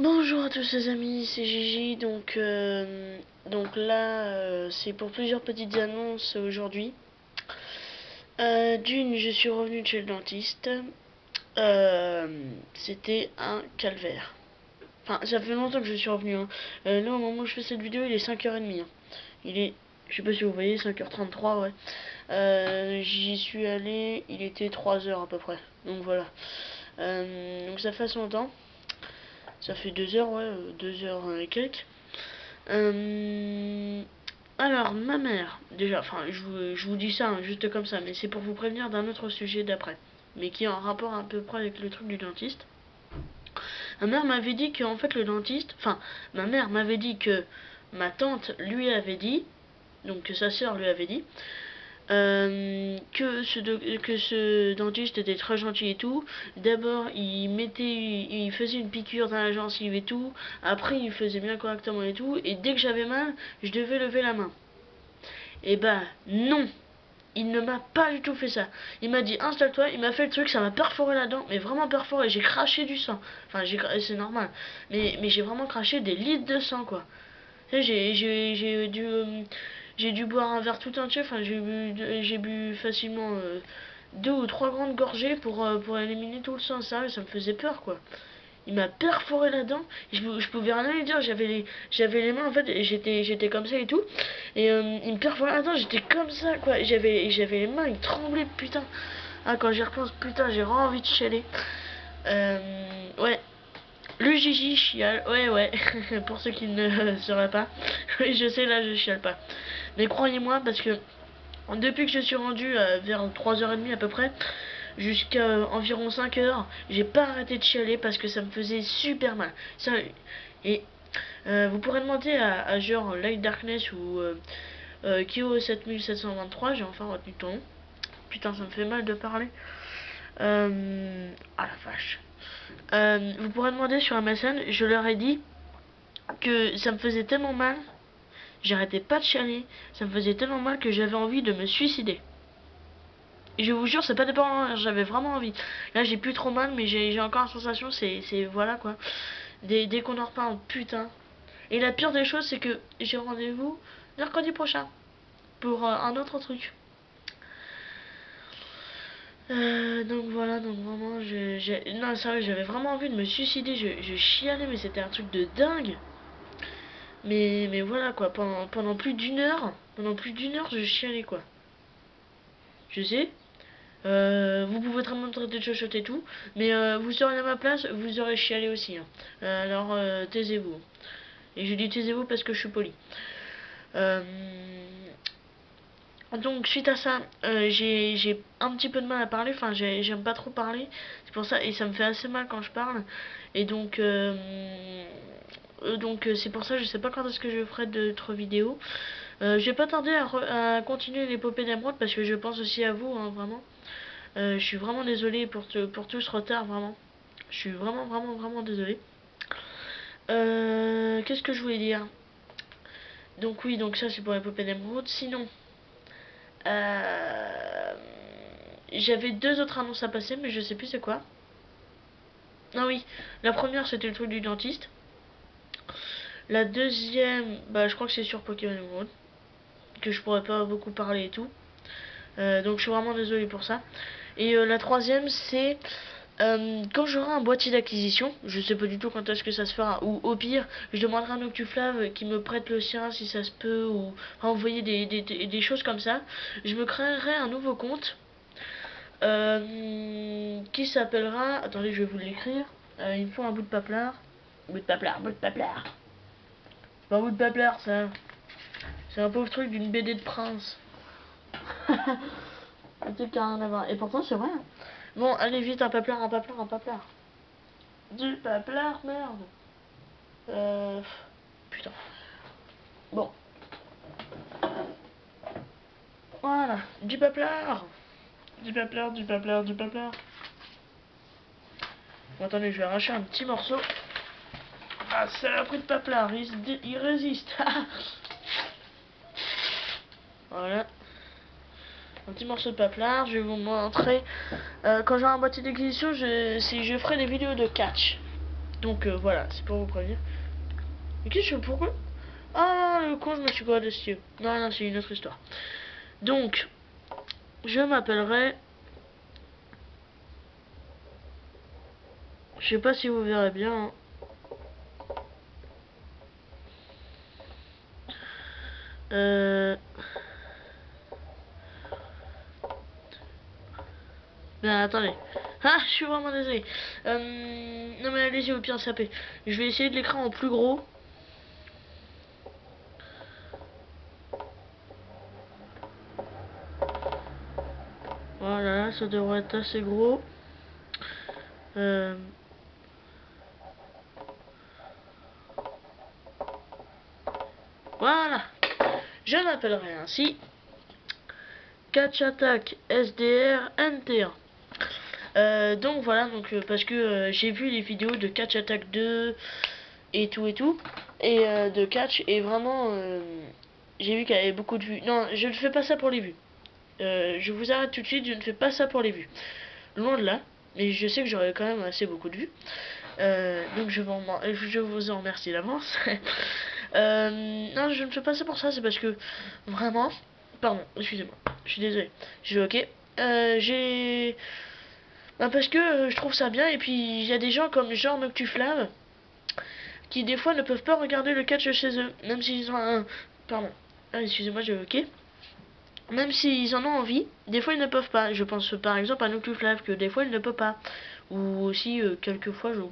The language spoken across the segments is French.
Bonjour à tous les amis, c'est Gigi. Donc là, c'est pour plusieurs petites annonces aujourd'hui. D'une, je suis revenue chez le dentiste. C'était un calvaire. Enfin, ça fait longtemps que je suis revenu. Hein. Là, au moment où je fais cette vidéo, il est 5h30. Hein. Il est, je sais pas si vous voyez, 5h33, ouais. J'y suis allé, il était 3h à peu près. Donc voilà. Donc ça fait assez longtemps. Ça fait 2h, ouais, 2h et quelques. Alors, ma mère, déjà, enfin, je vous dis ça hein, juste comme ça, mais c'est pour vous prévenir d'un autre sujet d'après, mais qui est en rapport à peu près avec le truc du dentiste. Ma mère m'avait dit que, en fait, le dentiste, enfin, ma mère m'avait dit que ma tante lui avait dit, donc que sa sœur lui avait dit, que ce dentiste était très gentil et tout. D'abord, il faisait une piqûre dans la gencive et tout. Après, il faisait bien correctement et tout. Et dès que j'avais mal, je devais lever la main. Et bah, non! Il ne m'a pas du tout fait ça. Il m'a dit installe-toi, il m'a fait le truc, ça m'a perforé la dent, mais vraiment perforé. J'ai craché du sang. Enfin, c'est normal. Mais j'ai vraiment craché des litres de sang, quoi. Tu sais, j'ai dû boire un verre tout entier. Enfin, j'ai bu facilement 2 ou 3 grandes gorgées pour éliminer tout le sang. Ça me faisait peur, quoi. Il m'a perforé la dent. Je pouvais rien lui dire. J'avais les mains en fait. J'étais comme ça et tout. Et il me perforait la dent. J'étais comme ça, quoi. J'avais les mains. Ils tremblaient, putain. Ah, quand j'y repense, putain, j'ai vraiment envie de chialer. Ouais. Le Gigi chiale, ouais, pour ceux qui ne sauraient pas. Oui, je sais, là, je chiale pas. Mais croyez-moi, parce que depuis que je suis rendu vers 3h30 à peu près, jusqu'à environ 5h, j'ai pas arrêté de chialer parce que ça me faisait super mal. Ça, et vous pourrez demander à genre Light Darkness ou Kyo 7723, j'ai enfin retenu ton nom. Putain, ça me fait mal de parler. Ah la vache. Vous pourrez demander sur MSN, je leur ai dit que ça me faisait tellement mal, j'arrêtais pas de chialer, ça me faisait tellement mal que j'avais envie de me suicider. Et je vous jure, c'est pas des paroles, j'avais vraiment envie. Là, j'ai plus trop mal, mais j'ai encore la sensation, c'est voilà quoi. Dès qu'on en reparle, putain. Et la pire des choses, c'est que j'ai rendez-vous mercredi prochain pour un autre truc. Donc voilà, donc vraiment, non, sérieux, j'avais vraiment envie de me suicider, je chialais, mais c'était un truc de dingue. Mais voilà quoi, pendant plus d'une heure, je chialais quoi. Je sais, vous pouvez très bien me traiter de chochotte et tout, mais vous seriez à ma place, vous aurez chialé aussi. Hein. Alors taisez-vous. Et je dis taisez-vous parce que je suis poli. Euh, donc suite à ça, j'ai un petit peu de mal à parler, enfin j'aime pas trop parler, c'est pour ça, et ça me fait assez mal quand je parle, et donc c'est pour ça je sais pas quand est-ce que je ferai d'autres vidéos. Je vais pas tarder à continuer l'épopée d'émeraude parce que je pense aussi à vous, hein, vraiment. Je suis vraiment désolée pour tout ce retard, vraiment. Je suis vraiment désolée. Qu'est-ce que je voulais dire? Donc oui, donc ça c'est pour l'épopée d'émeraude. Sinon, euh, j'avais 2 autres annonces à passer, mais je sais plus c'est quoi. Ah oui, la première c'était le truc du dentiste. La deuxième, bah je crois que c'est sur Pokémon Emerald, que je pourrais pas beaucoup parler et tout. Donc je suis vraiment désolé pour ça. Et la troisième c'est quand j'aurai un boîtier d'acquisition, je sais pas du tout quand est-ce que ça se fera, ou au pire, je demanderai à Noctuflave qui me prête le sien si ça se peut, ou envoyer des choses comme ça. Je me créerai un nouveau compte qui s'appellera. Attendez, je vais vous l'écrire. Il me faut un bout de paplard. Bout de paplard, bout de paplard. C'est pas un bout de paplard ça. C'est un pauvre truc d'une BD de Prince. Un truc qui a rien à voir. Et pourtant c'est vrai. Hein. Bon, allez vite, un paplard, un paplard, un paplard. Du paplard, merde. Euh. Putain. Bon. Voilà. Du paplard. Du paplard, du paplard, du paplard. Bon, attendez, je vais arracher un petit morceau. Ah, saloperie de paplard. Il résiste. Voilà. Un petit morceau de paplard. Je vais vous montrer. Quand j'aurai un boîtier d'acquisition, je ferai des vidéos de catch. Donc voilà, c'est pour vous prévenir. Mais qu'est-ce que pourquoi? Ah, le con, je me suis pas dessus. Non, non, c'est une autre histoire. Donc, je m'appellerai... Je sais pas si vous verrez bien. Hein. Ben attendez. Ah, je suis vraiment désolé. Non mais allez-y au pire sapé. Je vais essayer de l'écran en plus gros. Voilà, ça devrait être assez gros. Voilà. Je m'appellerai ainsi Catch Attack SDR NT1. Donc voilà, donc parce que j'ai vu les vidéos de Catch Attack 2 et tout et de Catch et vraiment j'ai vu qu'il y avait beaucoup de vues. Non, je ne fais pas ça pour les vues. Je vous arrête tout de suite, je ne fais pas ça pour les vues. Loin de là, mais je sais que j'aurai quand même assez beaucoup de vues. Donc je vous en remercie d'avance. Non, je ne fais pas ça pour ça, c'est parce que vraiment, pardon, excusez-moi, je suis désolé. Je vais ok. J'ai bah parce que je trouve ça bien et puis il y a des gens comme genre Noctuflave qui des fois ne peuvent pas regarder le catch chez eux, même s'ils ont un... Pardon, ah, excusez-moi, j'ai ok. Même s'ils en ont envie, des fois ils ne peuvent pas. Je pense par exemple à Noctuflave que des fois il ne peut pas. Ou aussi quelquefois je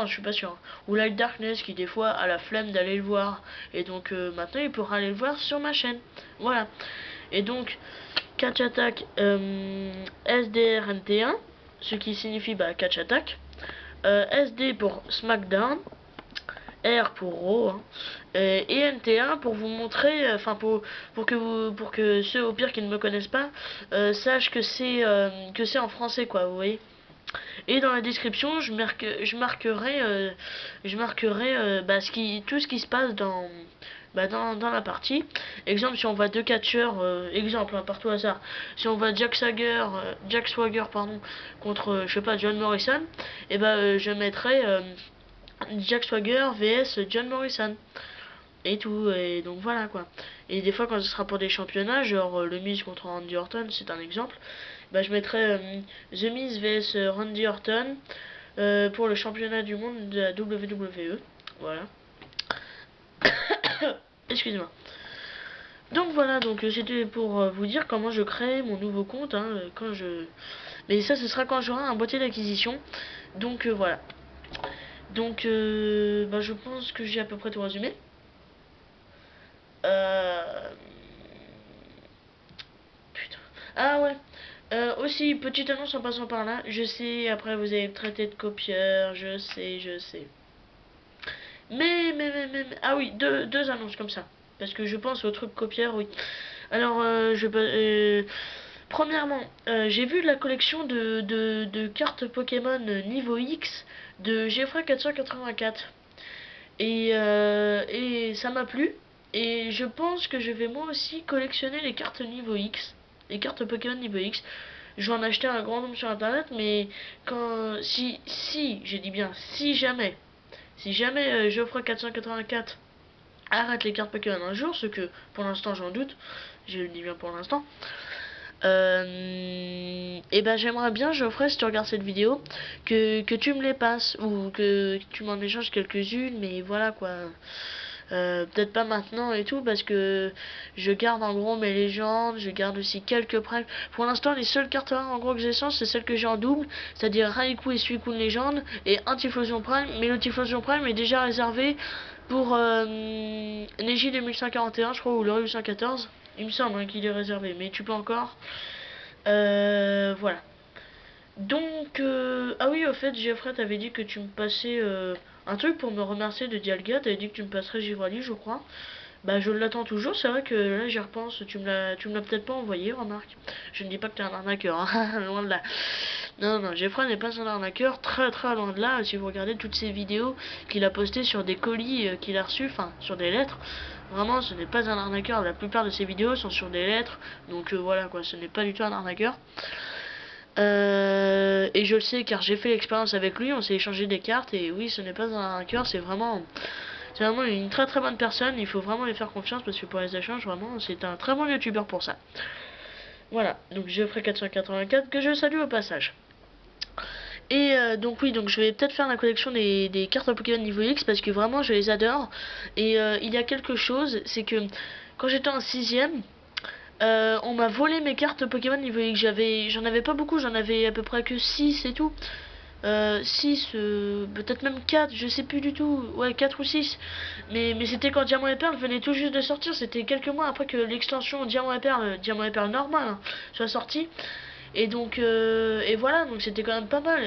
suis pas sûr. Hein. Ou Light Darkness qui des fois a la flemme d'aller le voir. Et donc maintenant il pourra aller le voir sur ma chaîne. Voilà. Et donc Catch Attack SDRNT1, ce qui signifie bah, Catch Attack. SD pour SmackDown. R pour Raw hein, et NT1 pour vous montrer, enfin pour que ceux au pire qui ne me connaissent pas sachent que c'est en français quoi, vous voyez. Et dans la description, je marquerai bah, tout ce qui se passe dans la partie. Exemple, si on voit deux catcheurs, exemple, hein, partout au hasard. Si on voit Jack Swagger pardon, contre, je sais pas, John Morrison, et bah je mettrai Jack Swagger vs John Morrison et tout, et donc voilà quoi. Et des fois quand ce sera pour des championnats genre le Miz contre Randy Orton, c'est un exemple, bah je mettrai The Miz vs Randy Orton pour le championnat du monde de la WWE. Voilà. Excusez-moi. Donc voilà, donc c'était pour vous dire comment je crée mon nouveau compte hein, quand je... Mais ça ce sera quand j'aurai un boîtier d'acquisition. Donc voilà. Donc bah, je pense que j'ai à peu près tout résumé. Putain. Ah ouais. Aussi, petite annonce en passant par là. Je sais, après vous avez traité de copieur. Je sais. Ah oui, deux annonces comme ça. Parce que je pense au truc copieur, oui. Alors, premièrement, j'ai vu la collection de cartes Pokémon niveau X de Geoffrey 484. Et ça m'a plu. Et je pense que je vais moi aussi collectionner les cartes niveau X. Les cartes Pokémon niveau X. Je vais en acheter un grand nombre sur internet, mais si, j'ai dit bien, si jamais Geoffrey 484 arrête les cartes Pokémon un jour, ce que pour l'instant j'en doute, je le dis bien pour l'instant, et ben j'aimerais bien Geoffrey, si tu regardes cette vidéo, que tu me les passes, ou que tu m'en échanges quelques-unes, mais voilà quoi. Peut-être pas maintenant et tout parce que je garde en gros mes légendes, je garde aussi quelques primes. Pour l'instant les seules cartes rares en gros que j'ai c'est celles que j'ai en double, c'est-à-dire Raikou et Suicune légende et un Typhlosion Prime, mais le Typhlosion Prime est déjà réservé pour Neji 2141 je crois ou le 814. Il me semble hein, qu'il est réservé, mais tu peux encore. Voilà. Donc, ah oui, au fait, Geoffrey, t'avais dit que tu me passais un truc pour me remercier de Dialga. T'avais dit que tu me passerais Givrali, je crois. Bah, je l'attends toujours. C'est vrai que là, j'y repense. Tu me l'as peut-être pas envoyé, remarque. Je ne dis pas que t'es un arnaqueur, hein. Loin de là. Non, non, Geoffrey n'est pas un arnaqueur. Très, très loin de là. Si vous regardez toutes ces vidéos qu'il a postées sur des colis qu'il a reçus, enfin, sur des lettres. Vraiment, ce n'est pas un arnaqueur. La plupart de ses vidéos sont sur des lettres. Donc, voilà, quoi. Ce n'est pas du tout un arnaqueur. Et je le sais car j'ai fait l'expérience avec lui, on s'est échangé des cartes et oui, ce n'est pas un cœur, c'est vraiment une très très bonne personne, il faut vraiment lui faire confiance parce que pour les échanges, vraiment, c'est un très bon youtubeur pour ça. Voilà, donc Geoffrey 484 que je salue au passage. Et donc oui, donc je vais peut-être faire la collection des cartes Pokémon niveau X parce que vraiment je les adore. Et il y a quelque chose, c'est que quand j'étais en 6ème, on m'a volé mes cartes Pokémon niveau X. J'en avais pas beaucoup, j'en avais à peu près que 6 et tout. 6, peut-être même 4, je sais plus du tout. Ouais, 4 ou 6. Mais c'était quand Diamant et Perle venait tout juste de sortir. C'était quelques mois après que l'extension Diamant et Perle normal, hein, soit sortie. Et donc, et voilà, donc c'était quand même pas mal.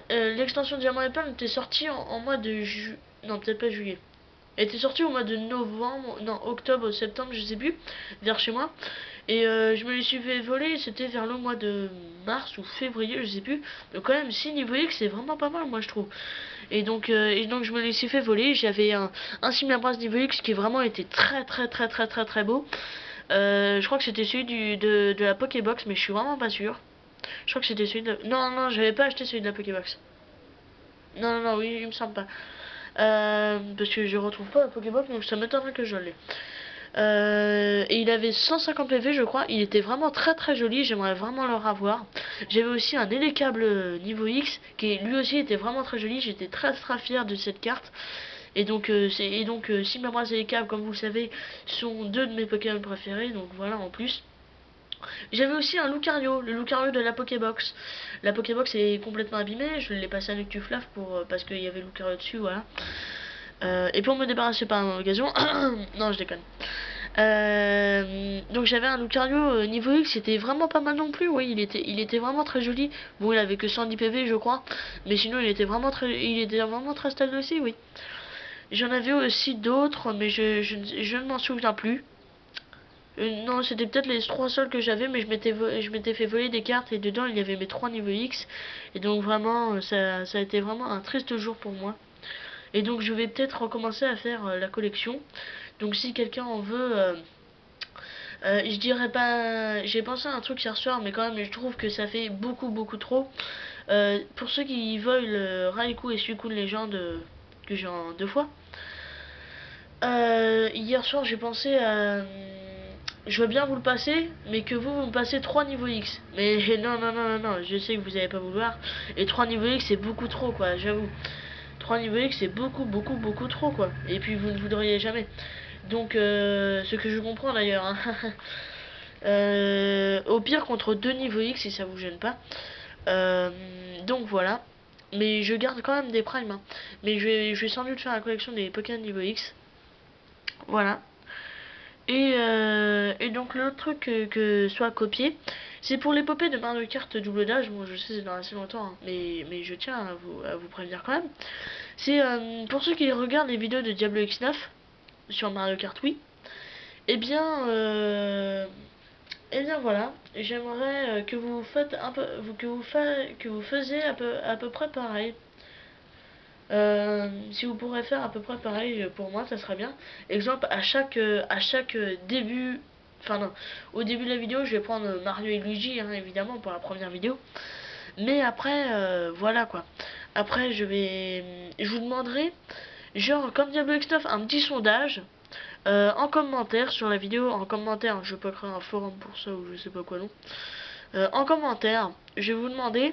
L'extension Diamant et Perle était sortie en mois de non, peut-être pas juillet. Elle était sortie au mois de novembre, non, octobre, septembre, je sais plus, vers chez moi. Et je me les suis fait voler, c'était vers le mois de mars ou février, je sais plus. Donc quand même, si niveau X, c'est vraiment pas mal, moi je trouve. Et donc je me les suis fait voler. J'avais un Simabras niveau X qui vraiment était très très très très très très beau. Je crois que c'était celui de la Pokébox, mais je suis vraiment pas sûr. Je crois que c'était celui de... Non, non, j'avais pas acheté celui de la Pokébox. Non, non, non, oui, il me semble pas. Parce que je retrouve pas la Pokébox, donc ça m'étonnerait que je l'ai. Et il avait 150 PV, je crois. Il était vraiment très très joli. J'aimerais vraiment le revoir. J'avais aussi un Élécable niveau X qui lui aussi était vraiment très joli. J'étais très très fier de cette carte. Et donc, Simabras et Élécable, comme vous le savez, sont deux de mes Pokémon préférés. Donc voilà, en plus. J'avais aussi un Lucario, le Lucario de la Pokébox. La Pokébox est complètement abîmée. Je l'ai passé à Nectuflaf parce qu'il y avait Lucario dessus, voilà. Et pour me débarrasser par occasion, non, je déconne. Donc j'avais un Lucario niveau X, c'était vraiment pas mal non plus. Oui, il était vraiment très joli. Bon, il avait que 110 PV, je crois, mais sinon il était vraiment très stable aussi, oui. J'en avais aussi d'autres, mais je ne m'en souviens plus. Non, c'était peut-être les trois seuls que j'avais, mais je m'étais fait voler des cartes et dedans il y avait mes trois niveaux X. Et donc vraiment, ça a été vraiment un triste jour pour moi. Et donc je vais peut-être recommencer à faire la collection. Donc si quelqu'un en veut, je dirais pas... J'ai pensé à un truc hier soir, mais quand même je trouve que ça fait beaucoup beaucoup trop. Pour ceux qui veulent Raikou et Suicune Légende que j'ai en 2 fois. Hier soir j'ai pensé à... Je veux bien vous le passer, mais que vous me passez 3 niveaux X. Mais non, non, non, non, non, je sais que vous allez pas vouloir. Et 3 niveaux X c'est beaucoup trop quoi, j'avoue. 3 niveaux X c'est beaucoup, beaucoup, beaucoup trop quoi. Et puis vous ne voudriez jamais. Donc, ce que je comprends d'ailleurs. Hein. Au pire contre 2 niveaux X si ça vous gêne pas. Donc voilà. Mais je garde quand même des primes. Hein. Mais je vais sans doute faire la collection des Pokémon niveau X. Voilà. Et donc l'autre truc que soit copié, c'est pour l'épopée de Mario Kart double dash. Bon, je sais c'est dans assez longtemps, hein, mais je tiens à vous prévenir quand même. C'est pour ceux qui regardent les vidéos de Diablo X9 sur Mario Kart Wii. Eh bien, voilà, j'aimerais que vous faites un peu, que vous faisiez à peu près pareil. Si vous pourrez faire à peu près pareil pour moi, ça serait bien. Exemple, à chaque début, enfin non, au début de la vidéo, je vais prendre Mario et Luigi, hein, évidemment, pour la première vidéo. Mais après, voilà quoi. Après, je vous demanderai, genre, comme Diablo X9, un petit sondage en commentaire sur la vidéo. En commentaire, je vais pas créer un forum pour ça ou je sais pas quoi non. En commentaire, je vais vous demander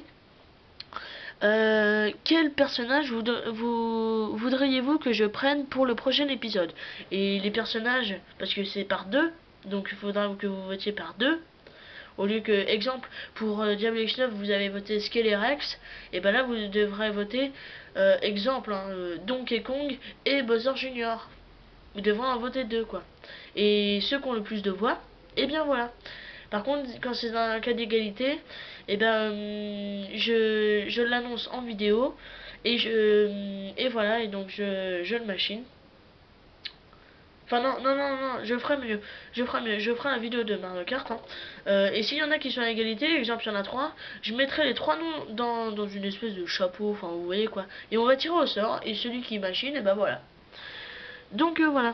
quel personnage voudriez-vous que je prenne pour le prochain épisode. Et les personnages, parce que c'est par deux, donc il faudra que vous votiez par deux. Au lieu que, exemple, pour Diablo X9, vous avez voté Skelerex, et ben là vous devrez voter, exemple, hein, Donkey Kong et Bowser Jr. Vous devrez en voter deux, quoi. Et ceux qui ont le plus de voix, et bien voilà. Par contre, quand c'est dans un cas d'égalité, et ben je l'annonce en vidéo et voilà et donc je le machine. Enfin non non non non, je ferai mieux. Je ferai une vidéo de Mario Kart. Hein. Et s'il y en a qui sont à égalité, exemple il y en a trois, je mettrai les trois noms dans une espèce de chapeau, enfin vous voyez quoi. Et on va tirer au sort et celui qui machine, et ben voilà. Donc voilà.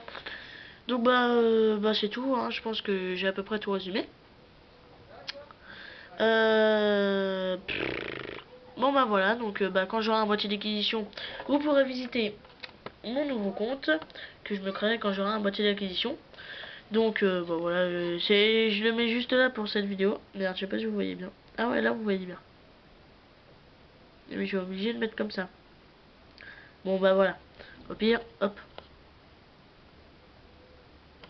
Donc bah c'est tout. Hein. Je pense que j'ai à peu près tout résumé. Bon bah voilà, donc bah, quand j'aurai un boîtier d'acquisition, vous pourrez visiter mon nouveau compte que je me créerai quand j'aurai un boîtier d'acquisition. Donc bah voilà, je le mets juste là pour cette vidéo. Merde, je sais pas si vous voyez bien. Ah ouais, là vous voyez bien. Mais je suis obligé de mettre comme ça. Bon bah voilà. Au pire, hop.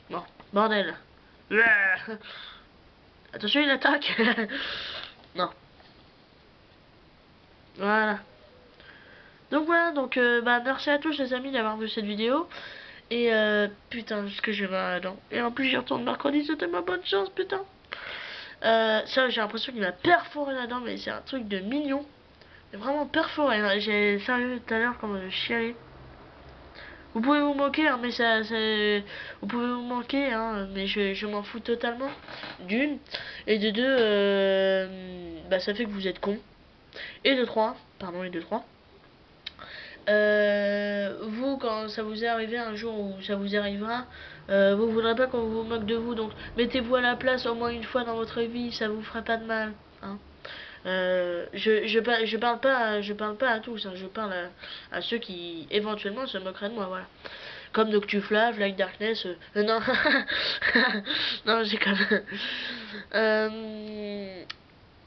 Bon, bordel. Attention, il attaque. Non. Voilà. Donc voilà, donc bah merci à tous les amis d'avoir vu cette vidéo. Et putain, ce que j'ai mal à la dent. Et en plus j'y retourne mercredi, c'était ma bonne chance, putain. Ça, j'ai l'impression qu'il m'a perforé la dent, mais c'est un truc de mignon. Vraiment perforé, hein. J'ai sérieux tout à l'heure quand je chialais. Vous pouvez vous moquer, hein, mais vous pouvez vous moquer, hein, mais je m'en fous totalement. D'une. Et de deux, bah ça fait que vous êtes con. Et de trois, pardon, et de trois. Vous, quand ça vous est arrivé un jour où ça vous arrivera, vous voudrez pas qu'on vous moque de vous, donc mettez-vous à la place au moins une fois dans votre vie, ça vous fera pas de mal, hein. Je parle pas à tous, hein, je parle à ceux qui éventuellement se moqueraient de moi, voilà. Comme Noctuflav, Like Darkness, non, non, j'ai comme.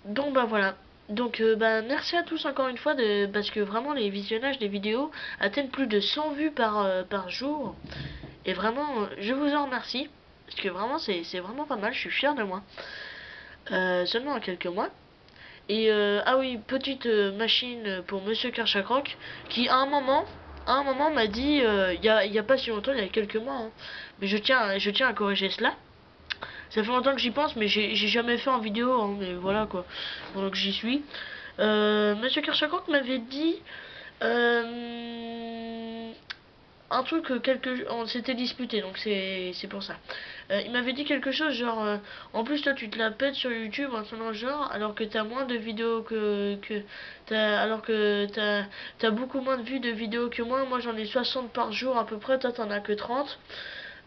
Donc bah voilà. Donc bah merci à tous encore une fois parce que vraiment les visionnages des vidéos atteignent plus de 100 vues par jour. Et vraiment je vous en remercie. Parce que vraiment c'est vraiment pas mal, je suis fier de moi. Seulement en quelques mois. Et ah oui, petite machine pour Monsieur Kershakroc qui à un moment m'a dit y a pas si longtemps, il y a quelques mois, hein, mais je tiens à corriger cela. Ça fait longtemps que j'y pense, mais j'ai jamais fait en vidéo, hein, mais voilà quoi. Donc j'y suis. Monsieur Kershakroc m'avait dit un truc que on s'était disputé, donc c'est pour ça. Il m'avait dit quelque chose genre en plus toi tu te la pètes sur YouTube en ce genre alors que t'as moins de vidéos alors que t'as beaucoup moins de vues de vidéos que moi j'en ai 60 par jour à peu près, toi t'en as que 30.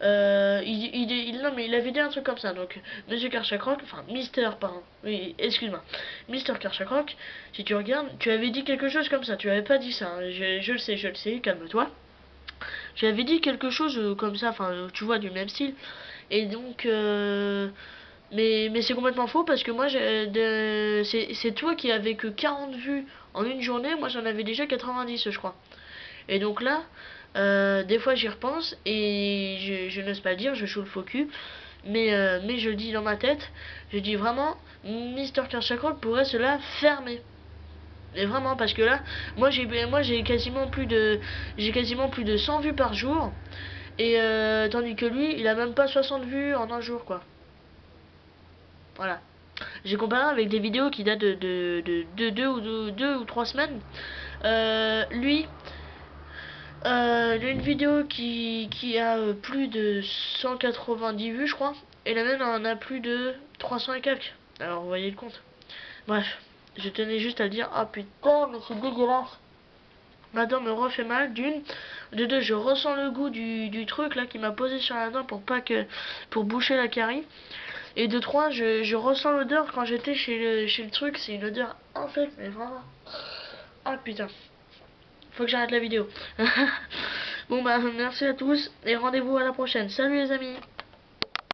Non mais il avait dit un truc comme ça, donc Monsieur Kershakroc, enfin Mister pardon, oui excuse-moi, Mister Kershakroc, si tu regardes, tu avais dit quelque chose comme ça, tu avais pas dit ça, hein. Je le sais, calme-toi. Tu avais dit quelque chose comme ça, enfin tu vois du même style, et donc mais c'est complètement faux parce que moi c'est toi qui avais que 40 vues en une journée, moi j'en avais déjà 90 je crois. Et donc là, des fois j'y repense et je n'ose pas le dire, je joue le faux cul. Mais je le dis dans ma tête, je dis vraiment, Mister Kershakroc pourrait se la fermer. Mais vraiment, parce que là, moi j'ai quasiment plus de 100 vues par jour. Et tandis que lui, il a même pas 60 vues en un jour, quoi. Voilà. J'ai comparé avec des vidéos qui datent de 2 ou 3 semaines. Lui, il y a une vidéo qui a plus de 190 vues, je crois. Et la mienne en a plus de 300 et quelques. Alors, vous voyez le compte. Bref, je tenais juste à le dire. Ah putain, mais c'est dégueulasse. Ma dent me refait mal, d'une. De deux, je ressens le goût du truc là qui m'a posé sur la dent pour boucher la carie. Et de trois, je ressens l'odeur quand j'étais chez le truc. C'est une odeur infecte, mais vraiment. Ah putain. Faut que j'arrête la vidéo. Bon bah merci à tous et rendez-vous à la prochaine. Salut les amis.